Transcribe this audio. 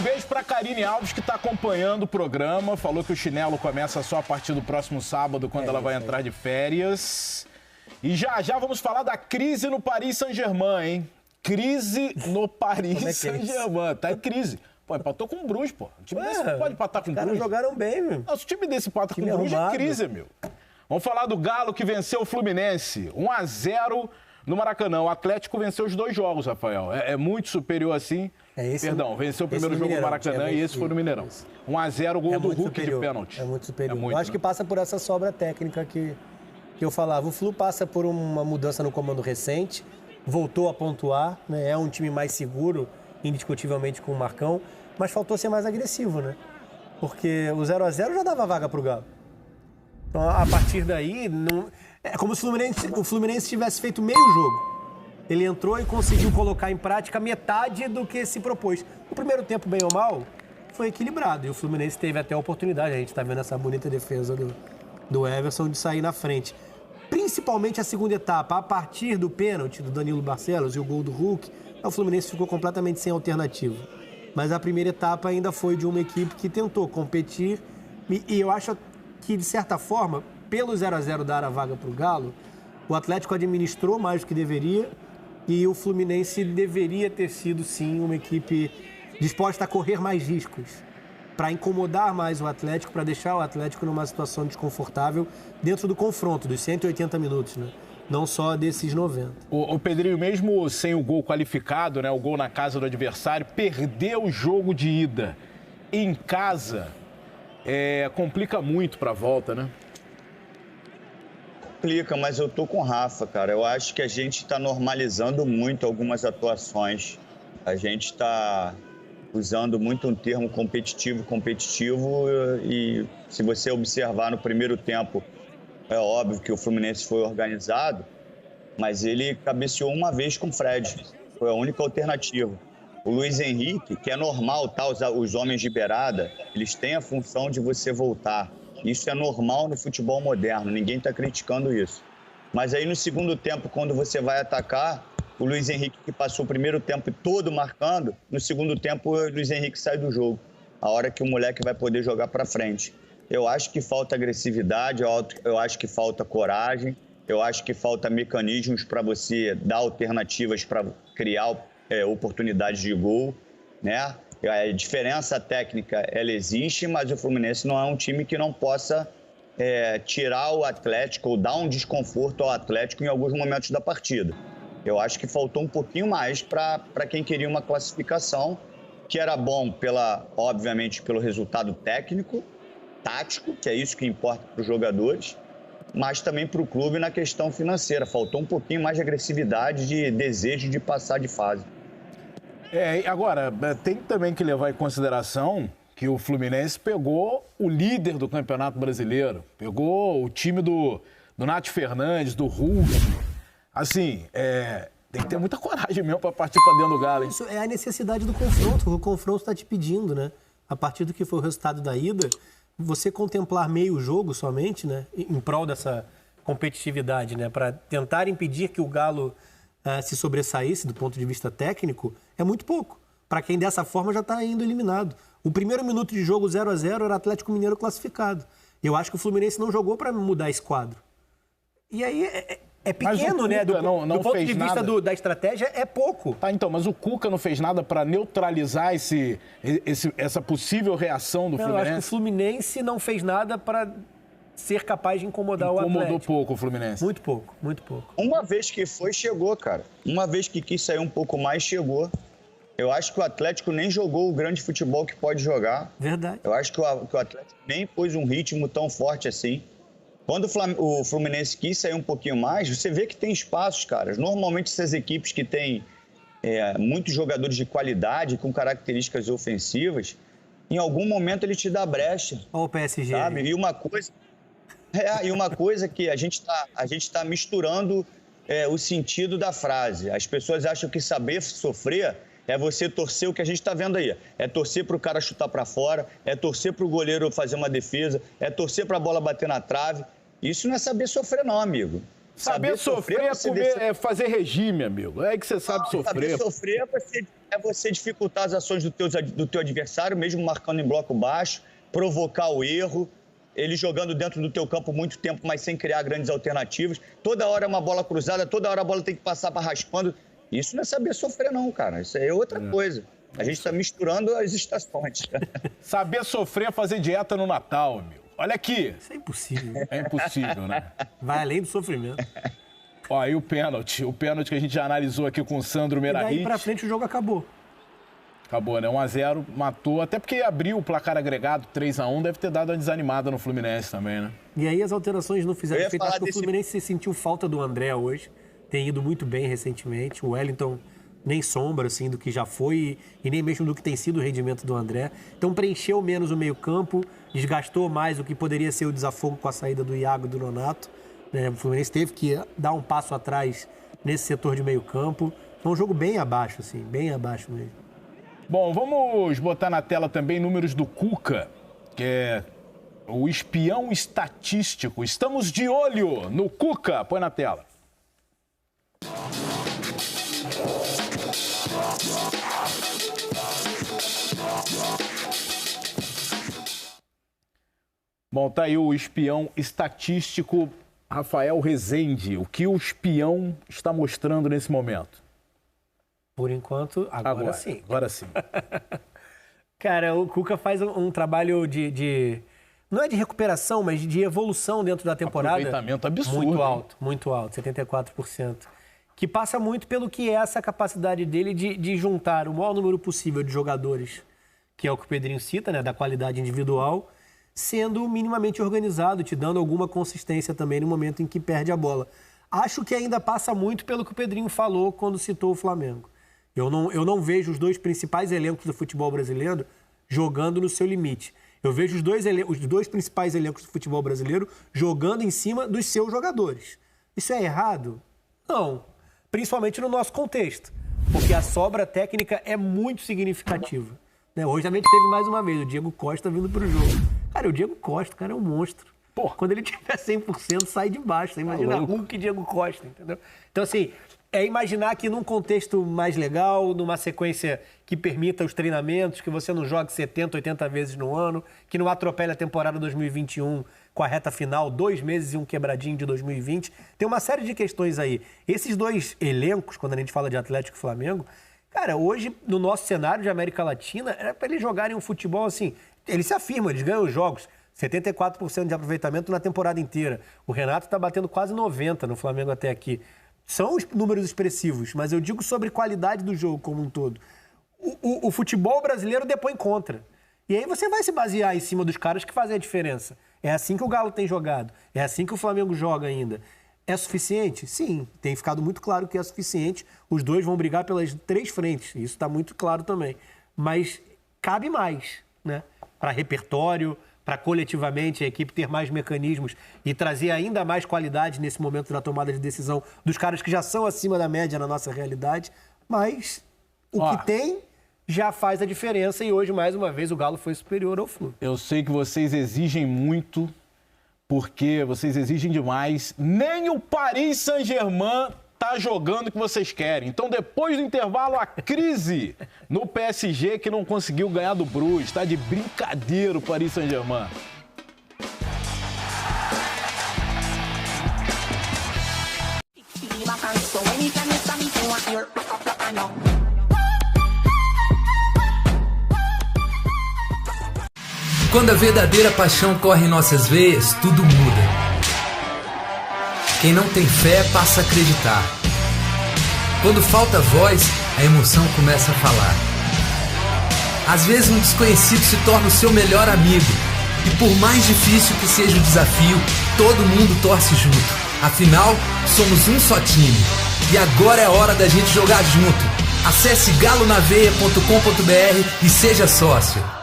beijo pra Karine Alves, que tá acompanhando o programa. Falou que o chinelo começa só a partir do próximo sábado, quando ela vai entrar de férias. E já vamos falar da crise no Paris Saint-Germain, hein? Crise no Paris Saint-Germain. Tá em crise. Pô, empatou com o Bruges, pô. O time desse não pode empatar com o Bruges. Os caras jogaram bem, meu. Nossa, o time desse empata com o Bruges é crise, meu. Vamos falar do Galo, que venceu o Fluminense. 1-0 no Maracanã. O Atlético venceu os 2 jogos, Rafael. É muito superior assim. Venceu o primeiro jogo no Maracanã e esse foi no Mineirão. 1-0, gol do Hulk de pênalti. É muito superior. Eu acho que passa por essa sobra técnica que eu falava. O Flu passa por uma mudança no comando recente, voltou a pontuar, né? É um time mais seguro, indiscutivelmente, com o Marcão, mas faltou ser mais agressivo, né? Porque o 0-0 já dava vaga pro Galo. Então, a partir daí, é como se o Fluminense tivesse feito meio jogo. Ele entrou e conseguiu colocar em prática metade do que se propôs. O primeiro tempo, bem ou mal, foi equilibrado. E o Fluminense teve até a oportunidade. A gente está vendo essa bonita defesa do Everson de sair na frente. Principalmente a segunda etapa, a partir do pênalti do Danilo Barcelos e o gol do Hulk, o Fluminense ficou completamente sem alternativa. Mas a primeira etapa ainda foi de uma equipe que tentou competir. E eu acho que, de certa forma, pelo 0-0 dar a vaga para o Galo, o Atlético administrou mais do que deveria e o Fluminense deveria ter sido, sim, uma equipe disposta a correr mais riscos, para incomodar mais o Atlético, para deixar o Atlético numa situação desconfortável dentro do confronto, dos 180 minutos, né? Não só desses 90. O Pedrinho, mesmo sem o gol qualificado, né, o gol na casa do adversário, perdeu o jogo de ida em casa, complica muito para a volta, né? Complica, mas eu tô com o Rafa, cara. Eu acho que a gente está normalizando muito algumas atuações. A gente está usando muito um termo competitivo, e se você observar no primeiro tempo, é óbvio que o Fluminense foi organizado, mas ele cabeceou uma vez com o Fred. Foi a única alternativa. O Luiz Henrique, que é normal, tá, os homens de beirada, eles têm a função de você voltar. Isso é normal no futebol moderno, ninguém está criticando isso. Mas aí no segundo tempo, quando você vai atacar, o Luiz Henrique, que passou o primeiro tempo todo marcando, no segundo tempo o Luiz Henrique sai do jogo. A hora que o moleque vai poder jogar para frente. Eu acho que falta agressividade, eu acho que falta coragem, eu acho que falta mecanismos para você dar alternativas para criar oportunidades de gol, né? A diferença técnica, ela existe, mas o Fluminense não é um time que não possa tirar o Atlético ou dar um desconforto ao Atlético em alguns momentos da partida. Eu acho que faltou um pouquinho mais para quem queria uma classificação, que era bom, obviamente, pelo resultado técnico, tático, que é isso que importa para os jogadores, mas também para o clube na questão financeira. Faltou um pouquinho mais de agressividade, de desejo de passar de fase. Agora, tem também que levar em consideração que o Fluminense pegou o líder do Campeonato Brasileiro, pegou o time do Nath Fernandes, do Hulk. Assim, tem que ter muita coragem mesmo para partir para dentro do Galo, hein? Isso é a necessidade do confronto. O confronto está te pedindo, né? A partir do que foi o resultado da ida, você contemplar meio jogo somente, né? Em prol dessa competitividade, né? Para tentar impedir que o Galo se sobressaísse do ponto de vista técnico, é muito pouco. Para quem dessa forma já está indo eliminado. O primeiro minuto de jogo 0-0 era Atlético Mineiro classificado. Eu acho que o Fluminense não jogou para mudar esse quadro. E aí é pequeno, né? Do ponto de vista da estratégia, é pouco. Tá, então, mas o Cuca não fez nada para neutralizar essa possível reação do Fluminense? Eu acho que o Fluminense não fez nada para ser capaz de incomodar o Atlético. Incomodou pouco o Fluminense? Muito pouco, muito pouco. Uma vez que foi, chegou, cara. Uma vez que quis sair um pouco mais, chegou. Eu acho que o Atlético nem jogou o grande futebol que pode jogar. Verdade. Eu acho que o Atlético nem pôs um ritmo tão forte assim. Quando o Fluminense quis sair um pouquinho mais, você vê que tem espaços, cara. Normalmente essas equipes que têm muitos jogadores de qualidade, com características ofensivas, em algum momento ele te dá brecha. Olha o PSG. Sabe? E uma coisa que a gente tá misturando o sentido da frase. As pessoas acham que saber sofrer é você torcer o que a gente está vendo aí. É torcer para o cara chutar para fora, é torcer para o goleiro fazer uma defesa, é torcer para a bola bater na trave. Isso não é saber sofrer não, amigo. Saber sofrer é fazer regime, amigo. É que você sabe sofrer. Saber sofrer é você dificultar as ações do teu adversário, mesmo marcando em bloco baixo, provocar o erro, ele jogando dentro do teu campo muito tempo, mas sem criar grandes alternativas. Toda hora é uma bola cruzada, toda hora a bola tem que passar para raspando. Isso não é saber sofrer, não, cara. Isso aí é outra coisa. A gente está misturando as estações. Saber sofrer é fazer dieta no Natal, amigo. Olha aqui. Isso é impossível. É impossível, né? Vai além do sofrimento. Ó, aí o pênalti. O pênalti que a gente já analisou aqui com o Sandro Meirahit. E daí pra frente o jogo acabou. Acabou, né? 1-0, matou. Até porque abriu o placar agregado, 3-1, deve ter dado uma desanimada no Fluminense também, né? E aí as alterações não fizeram efeito. Acho que o Fluminense sentiu falta do André hoje. Tem ido muito bem recentemente. O Wellington nem sombra, assim, do que já foi e nem mesmo do que tem sido o rendimento do André. Então preencheu menos o meio-campo, desgastou mais o que poderia ser o desafogo com a saída do Iago e do Nonato. O Fluminense teve que dar um passo atrás nesse setor de meio-campo. Foi um jogo bem abaixo, assim, bem abaixo mesmo. Bom, vamos botar na tela também números do Cuca, que é o espião estatístico. Estamos de olho no Cuca. Põe na tela. Bom, tá aí o espião estatístico Rafael Rezende. O que o espião está mostrando nesse momento? Por enquanto, agora sim. Agora sim. Cara, o Cuca faz um trabalho de... Não é de recuperação, mas de evolução dentro da temporada. Aproveitamento absurdo. Muito alto, 74%. Que passa muito pelo que é essa capacidade dele de juntar o maior número possível de jogadores, que é o que o Pedrinho cita, né, da qualidade individual, sendo minimamente organizado, te dando alguma consistência também no momento em que perde a bola. Acho que ainda passa muito pelo que o Pedrinho falou quando citou o Flamengo. Eu não vejo os dois principais elencos do futebol brasileiro jogando no seu limite. Eu vejo os dois principais elencos do futebol brasileiro jogando em cima dos seus jogadores. Isso é errado? Não. Principalmente no nosso contexto. Porque a sobra técnica é muito significativa. Hoje a gente teve mais uma vez o Diego Costa vindo pro jogo. Cara, o Diego Costa, o cara é um monstro. Pô, quando ele tiver 100%, sai de baixo. Você imagina Hulk e Diego Costa, entendeu? Então, assim, é imaginar que num contexto mais legal, numa sequência que permita os treinamentos, que você não jogue 70, 80 vezes no ano, que não atropele a temporada 2021 com a reta final, 2 meses e um quebradinho de 2020. Tem uma série de questões aí. Esses dois elencos, quando a gente fala de Atlético e Flamengo, cara, hoje, no nosso cenário de América Latina, era para eles jogarem um futebol assim. Eles se afirmam, eles ganham os jogos. 74% de aproveitamento na temporada inteira. O Renato está batendo quase 90% no Flamengo até aqui. São os números expressivos, mas eu digo sobre qualidade do jogo como um todo. O futebol brasileiro depõe contra. E aí você vai se basear em cima dos caras que fazem a diferença. É assim que o Galo tem jogado. É assim que o Flamengo joga ainda. É suficiente? Sim, tem ficado muito claro que é suficiente. Os dois vão brigar pelas 3 frentes. Isso está muito claro também. Mas cabe mais, né? Para repertório, para coletivamente a equipe ter mais mecanismos e trazer ainda mais qualidade nesse momento da tomada de decisão dos caras que já são acima da média na nossa realidade. Mas o que tem já faz a diferença e hoje, mais uma vez, o Galo foi superior ao Flu. Eu sei que vocês exigem muito, porque vocês exigem demais. Nem o Paris Saint-Germain tá jogando o que vocês querem. Então, depois do intervalo, a crise no PSG que não conseguiu ganhar do Bruges. Tá de brincadeira o Paris Saint-Germain. Quando a verdadeira paixão corre em nossas veias, tudo muda. Quem não tem fé passa a acreditar. Quando falta voz, a emoção começa a falar. Às vezes um desconhecido se torna o seu melhor amigo. E por mais difícil que seja o desafio, todo mundo torce junto. Afinal, somos um só time. E agora é hora da gente jogar junto. Acesse galonaveia.com.br e seja sócio.